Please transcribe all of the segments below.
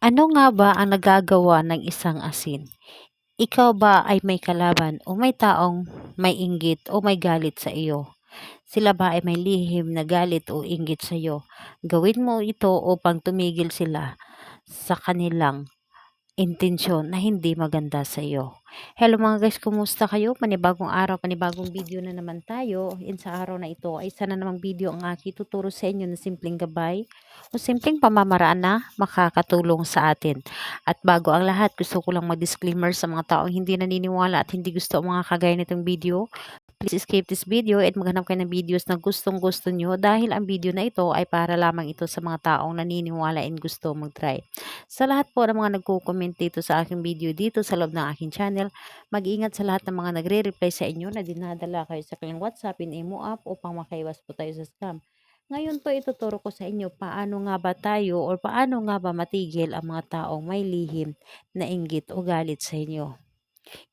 Ano nga ba ang nagagawa ng isang asin? Ikaw ba ay may kalaban o may taong may inggit o may galit sa iyo? Sila ba ay may lihim na galit o inggit sa iyo? Gawin mo ito upang tumigil sila sa kanilang intensyon na hindi maganda sa iyo. Hello mga guys, kumusta kayo? Panibagong araw, panibagong video na naman tayo. Sa araw na ito ay isa na namang video ang aking tuturo sa inyo na simpleng gabay o simpleng pamamaraan na makakatulong sa atin. At bago ang lahat, gusto ko lang mag-disclaimer sa mga taong hindi naniniwala at hindi gusto ang mga kagaya nitong video. Please skip this video at maghanap kayo ng videos na gustong-gusto nyo dahil ang video na ito ay para lamang ito sa mga taong naniniwala and gusto mag-try. Sa lahat po ng mga nagko-comment dito sa aking video dito sa loob ng aking channel, mag-ingat sa lahat ng mga nagre-reply sa inyo na dinadala kayo sa kanilang WhatsApp in Imo app upang makaiwas po tayo sa scam. Ngayon po ituturo ko sa inyo paano nga ba tayo or paano nga ba matigil ang mga taong may lihim na inggit o galit sa inyo.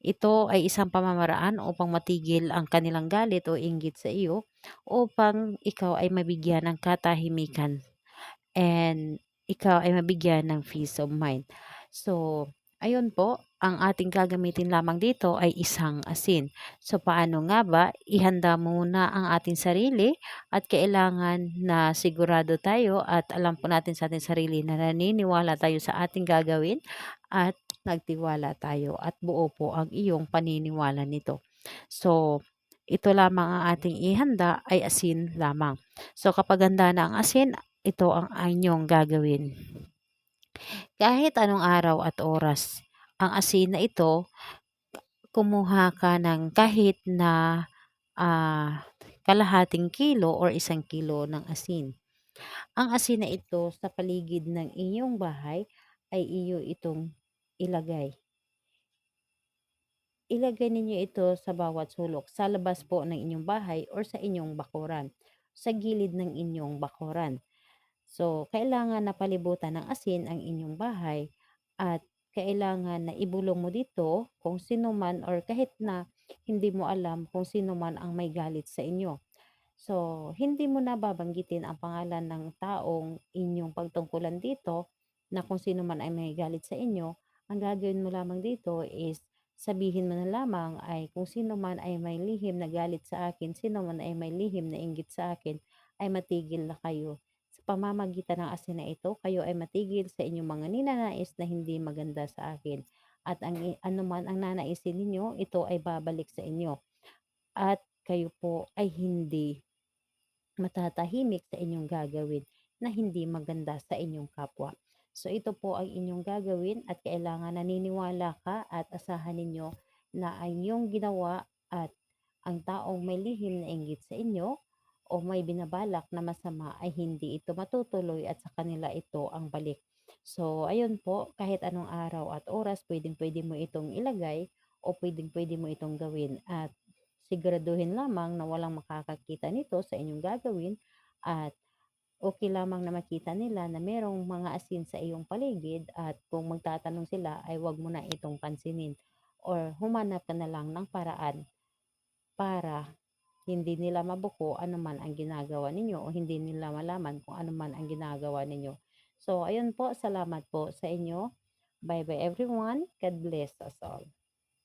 Ito ay isang pamamaraan upang matigil ang kanilang galit o inggit sa iyo upang ikaw ay mabigyan ng katahimikan and ikaw ay mabigyan ng peace of mind. So, ayun po, ang ating gagamitin lamang dito ay isang asin. So, paano nga ba? Ihanda muna ang ating sarili at kailangan na sigurado tayo at alam po natin sa ating sarili na naniniwala tayo sa ating gagawin at nagtiwala tayo at buo po ang iyong paniniwala nito. So, ito lamang ang ating ihanda ay asin lamang. So, kapag handa na ang asin, ito ang inyong gagawin. Kahit anong araw at oras, ang asin na ito, kumuha ka ng kahit na kalahating kilo or 1 kilo ng asin. Ang asin na ito sa paligid ng inyong bahay ay iyo itong ilagay. Ilagay ninyo ito sa bawat sulok, sa labas po ng inyong bahay or sa inyong bakuran, sa gilid ng inyong bakuran. So, kailangan na palibutan ng asin ang inyong bahay at kailangan na ibulong mo dito kung sino man or kahit na hindi mo alam kung sino man ang may galit sa inyo. So, hindi mo na babanggitin ang pangalan ng taong inyong pagtungkulan dito na kung sino man ay may galit sa inyo. Ang gagawin mo lamang dito is sabihin mo na lamang ay kung sino man ay may lihim na galit sa akin, sino man ay may lihim na inggit sa akin, ay matigil na kayo. Sa pamamagitan ng asin na ito, kayo ay matigil sa inyong mga ninanais na hindi maganda sa akin. At anuman ang nanaisin ninyo, ito ay babalik sa inyo. At kayo po ay hindi matatahimik sa inyong gagawin na hindi maganda sa inyong kapwa. So ito po ang inyong gagawin at kailangan naniniwala ka at asahan ninyo na ang inyong ginawa at ang taong may lihim na inggit sa inyo o may binabalak na masama ay hindi ito matutuloy at sa kanila ito ang balik. So ayun po, kahit anong araw at oras, pwedeng-pwede mo itong ilagay o pwedeng-pwede mo itong gawin at siguraduhin lamang na walang makakakita nito sa inyong gagawin at okay lamang na makita nila na merong mga asin sa iyong paligid at kung magtatanong sila ay wag mo na itong pansinin or humanap ka na lang ng paraan para hindi nila mabuko ano man ang ginagawa ninyo o hindi nila malaman kung ano man ang ginagawa ninyo. So, ayun po, salamat po sa inyo. Bye bye everyone. God bless us all.